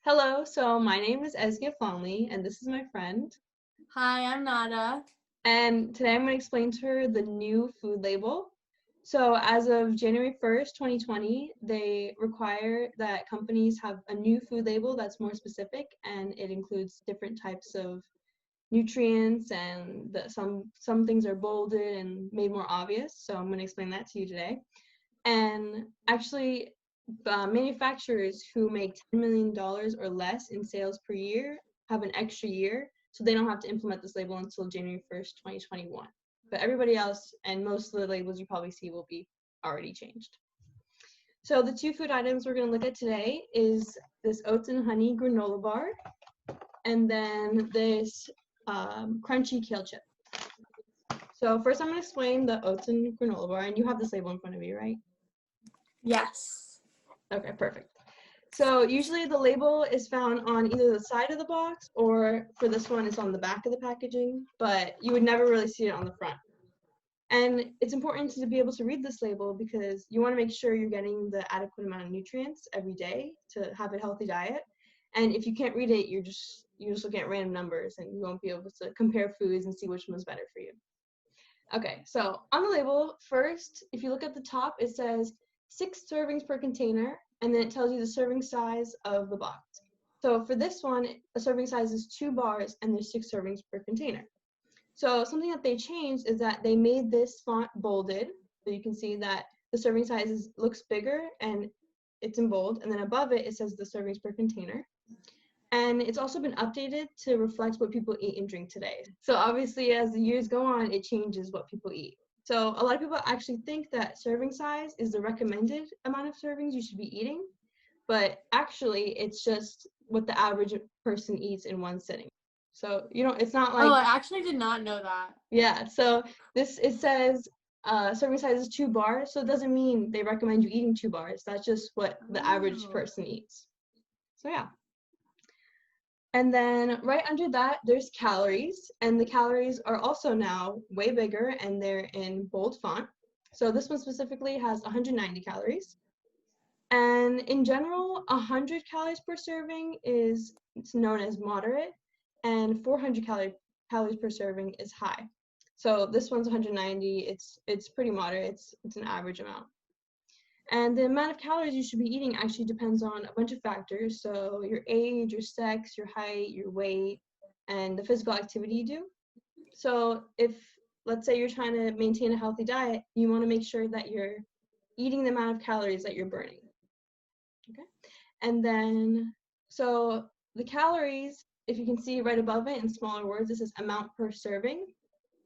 Hello, so my name is Ezgia Flonley, and this is my friend. Hi, I'm Nada. And today I'm going to explain to her the new food label. So as of January 1st, 2020, they require that companies have a new food label that's more specific, and it includes different types of nutrients, and some things are bolded and made more obvious. So I'm going to explain that to you today. And actually, manufacturers who make $10 million or less in sales per year have an extra year, so they don't have to implement this label until January 1st, 2021. But everybody else and most of the labels you probably see will be already changed. So the two food items we're going to look at today is this oats and honey granola bar, and then this crunchy kale chip. So first I'm going to explain the oats and granola bar, and you have this label in front of you, right? Yes. Okay, perfect. So usually the label is found on either the side of the box, or for this one it's on the back of the packaging, but you would never really see it on the front. And it's important to be able to read this label because you want to make sure you're getting the adequate amount of nutrients every day to have a healthy diet. And if you can't read it, you just looking at random numbers and you won't be able to compare foods and see which one's better for you. Okay, so on the label, first, if you look at the top, it says 6 servings per container, and then it tells you the serving size of the box. So for this one, a serving size is 2 bars, and there's 6 servings per container. So something that they changed is that they made this font bolded, so you can see that the serving size looks bigger, and it's in bold, and then above it, it says the servings per container. And it's also been updated to reflect what people eat and drink today. So obviously, as the years go on, it changes what people eat. So a lot of people actually think that serving size is the recommended amount of servings you should be eating, but actually it's just what the average person eats in one sitting. So it's not like, Oh, I actually did not know that. yeah. So it says serving size is 2 bars, so it doesn't mean they recommend you eating 2 bars. That's just what the average person eats. So yeah. And then right under that, there's calories, and the calories are also now way bigger, and they're in bold font. So this one specifically has 190 calories. And in general, 100 calories per serving is known as moderate, and 400 calories per serving is high. So this one's 190. It's pretty moderate. It's an average amount. And the amount of calories you should be eating actually depends on a bunch of factors. So your age, your sex, your height, your weight, and the physical activity you do. So if, let's say, you're trying to maintain a healthy diet, you want to make sure that you're eating the amount of calories that you're burning. Okay. And then, so the calories, if you can see right above it in smaller words, this is amount per serving.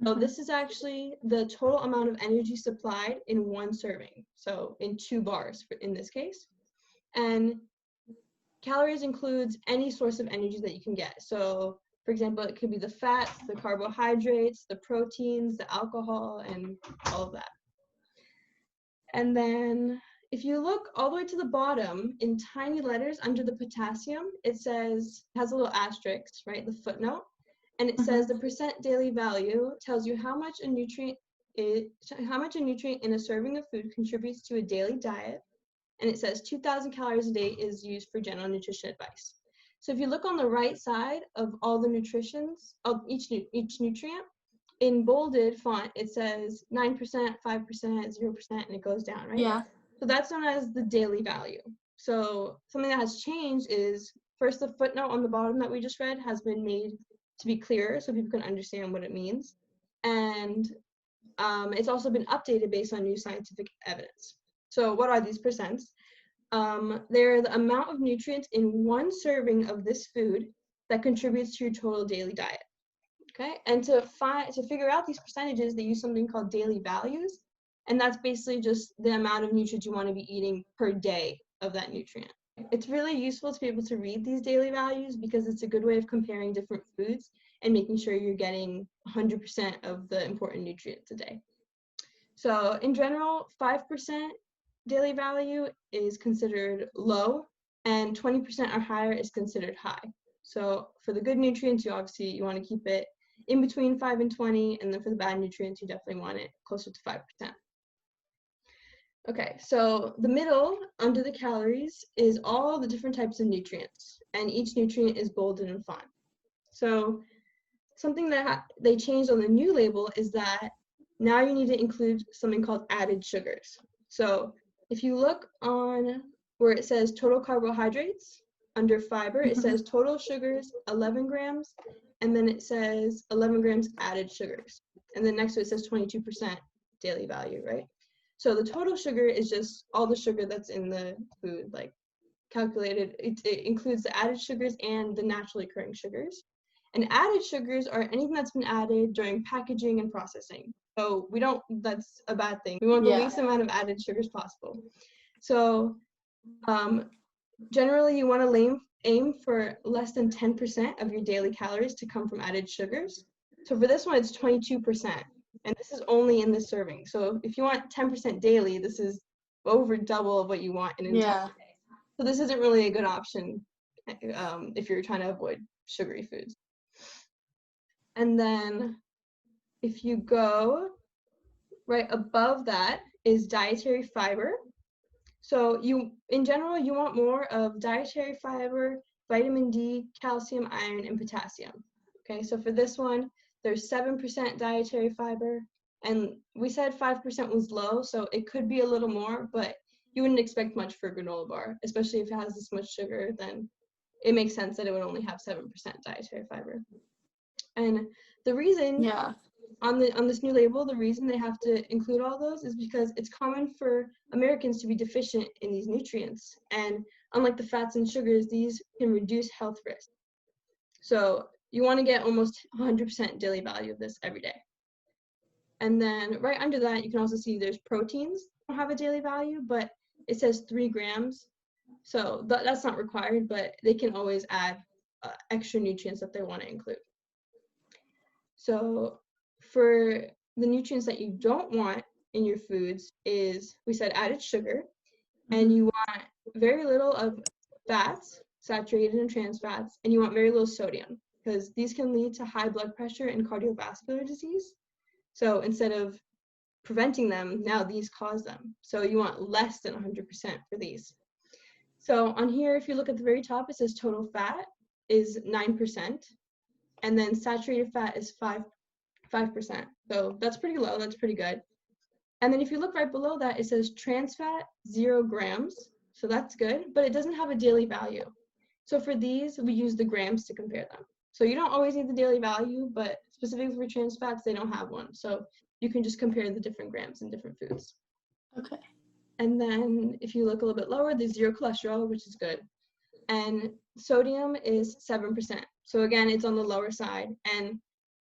So this is actually the total amount of energy supplied in one serving, so in 2 bars in this case. And calories includes any source of energy that you can get. So for example, it could be the fats, the carbohydrates, the proteins, the alcohol, and all of that. And then if you look all the way to the bottom in tiny letters under the potassium, it has a little asterisk, right, the footnote. And it says the percent daily value tells you how much a nutrient in a serving of food contributes to a daily diet. And it says 2,000 calories a day is used for general nutrition advice. So if you look on the right side of all the nutritions of each nutrient, in bolded font, it says 9%, 5%, 0%, and it goes down, right? Yeah. So that's known as the daily value. So something that has changed is, first, the footnote on the bottom that we just read has been made to be clearer so people can understand what it means. And it's also been updated based on new scientific evidence. So what are these percents? They're the amount of nutrients in one serving of this food that contributes to your total daily diet. Okay, and to figure out these percentages, they use something called daily values, and that's basically just the amount of nutrients you want to be eating per day of that nutrient. It's really useful to be able to read these daily values because it's a good way of comparing different foods and making sure you're getting 100% of the important nutrients a day. So in general, 5% daily value is considered low, and 20% or higher is considered high. So for the good nutrients, you want to keep it in between 5 and 20, and then for the bad nutrients, you definitely want it closer to 5%. Okay, so the middle under the calories is all the different types of nutrients, and each nutrient is bolded in font. So something that they changed on the new label is that now you need to include something called added sugars. So if you look on where it says total carbohydrates, under fiber, it says total sugars, 11 grams, and then it says 11 grams added sugars. And then next to it says 22% daily value, right? So the total sugar is just all the sugar that's in the food, like calculated. It includes the added sugars and the naturally occurring sugars. And added sugars are anything that's been added during packaging and processing. So that's a bad thing. We want the least amount of added sugars possible. So generally you want to aim for less than 10% of your daily calories to come from added sugars. So for this one, it's 22%. And this is only in this serving. So if you want 10% daily, this is over double of what you want in an entire day. So this isn't really a good option if you're trying to avoid sugary foods. And then if you go right above that is dietary fiber. So in general, you want more of dietary fiber, vitamin D, calcium, iron, and potassium. Okay, so for this one, there's 7% dietary fiber, and we said 5% was low, so it could be a little more, but you wouldn't expect much for a granola bar, especially if it has this much sugar, then it makes sense that it would only have 7% dietary fiber. And the reason on this new label, the reason they have to include all those is because it's common for Americans to be deficient in these nutrients. And unlike the fats and sugars, these can reduce health risks. So you want to get almost 100% daily value of this every day. And then right under that, you can also see there's proteins that don't have a daily value, but it says 3 grams. So that's not required, but they can always add extra nutrients that they want to include. So for the nutrients that you don't want in your foods is, we said added sugar, and you want very little of fats, saturated and trans fats, and you want very little sodium, because these can lead to high blood pressure and cardiovascular disease. So instead of preventing them, now these cause them. So you want less than 100% for these. So on here, if you look at the very top, it says total fat is 9%, and then saturated fat is 5%. So that's pretty low, that's pretty good. And then if you look right below that, it says trans fat, 0 grams. So that's good, but it doesn't have a daily value. So for these, we use the grams to compare them. So you don't always need the daily value, but specifically for trans fats, they don't have one. So you can just compare the different grams in different foods. Okay. And then if you look a little bit lower, there's 0 cholesterol, which is good. And sodium is 7%. So again, it's on the lower side. And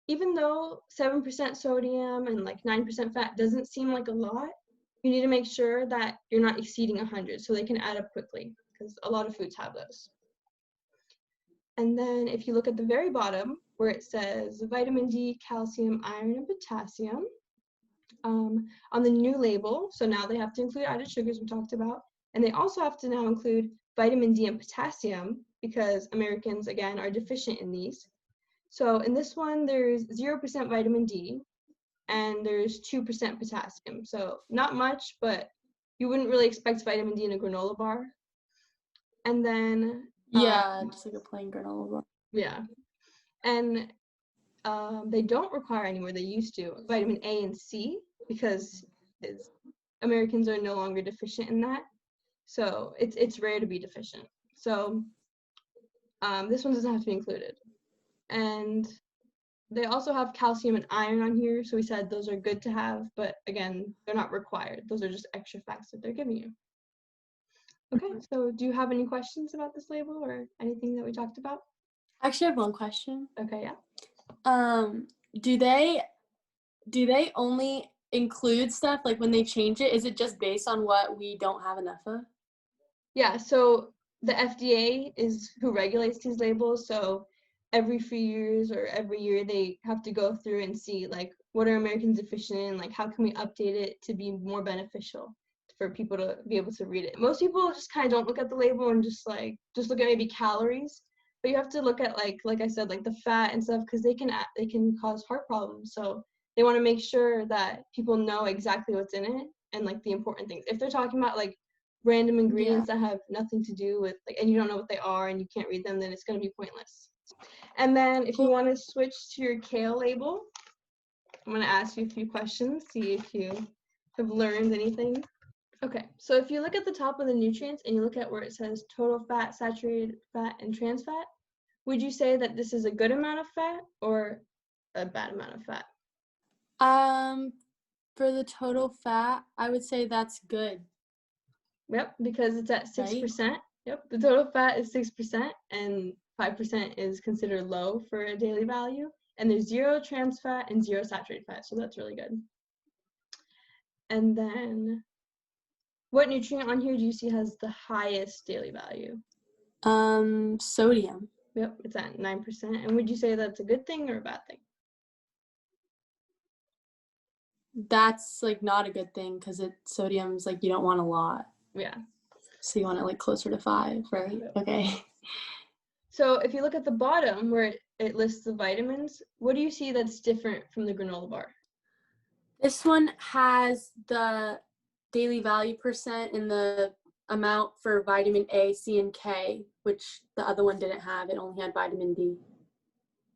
even though 7% sodium and like 9% fat doesn't seem like a lot, you need to make sure that you're not exceeding 100 so they can add up quickly, because a lot of foods have those. And then if you look at the very bottom where it says vitamin D, calcium, iron, and potassium, on the new label, so now they have to include added sugars we talked about, and they also have to now include vitamin D and potassium because Americans, again, are deficient in these. So in this one, there's 0% vitamin D and there's 2% potassium. So not much, but you wouldn't really expect vitamin D in a granola bar. And then just like a plain granola bar. Yeah. And they don't require anymore, they used to, vitamin A and C because Americans are no longer deficient in that. So it's rare to be deficient. So this one doesn't have to be included. And they also have calcium and iron on here, so we said those are good to have, but again, they're not required. Those are just extra facts that they're giving you. Okay, so do you have any questions about this label or anything that we talked about? I actually have one question. Okay, yeah. Do they only include stuff, like when they change it, is it just based on what we don't have enough of? Yeah, so the FDA is who regulates these labels, so every few years or every year they have to go through and see like what are Americans deficient in, like how can we update it to be more beneficial for people to be able to read it. Most people just kind of don't look at the label and just look at maybe calories, but you have to look at like I said, like the fat and stuff, because they can cause heart problems. So they want to make sure that people know exactly what's in it, and like the important things. If they're talking about like random ingredients that have nothing to do with like, and you don't know what they are and you can't read them, then it's going to be pointless. And then if you want to switch to your kale label, I'm going to ask you a few questions, see if you have learned anything. Okay, so if you look at the top of the nutrients and you look at where it says total fat, saturated fat, and trans fat, would you say that this is a good amount of fat or a bad amount of fat? For the total fat, I would say that's good. Yep, because it's at 6%. Right? Yep, the total fat is 6% and 5% is considered low for a daily value. And there's 0 trans fat and 0 saturated fat, so that's really good. And then, what nutrient on here do you see has the highest daily value? Sodium. Yep, it's at 9%. And would you say that's a good thing or a bad thing? That's like not a good thing because sodium's like you don't want a lot. Yeah. So you want it like closer to 5, right? Yep. Okay. So if you look at the bottom where it lists the vitamins, what do you see that's different from the granola bar? This one has the daily value percent and the amount for vitamin A, C, and K, which the other one didn't have. It only had vitamin D.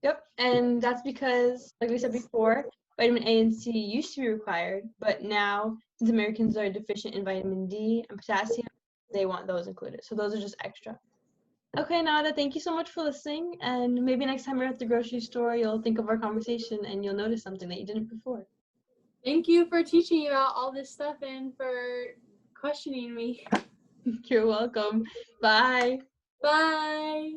Yep, and that's because, like we said before, vitamin A and C used to be required, but now, since Americans are deficient in vitamin D and potassium, they want those included. So those are just extra. Okay, Nada, thank you so much for listening, and maybe next time you're at the grocery store, you'll think of our conversation and you'll notice something that you didn't before. Thank you for teaching me about all this stuff and for questioning me. You're welcome. Bye. Bye.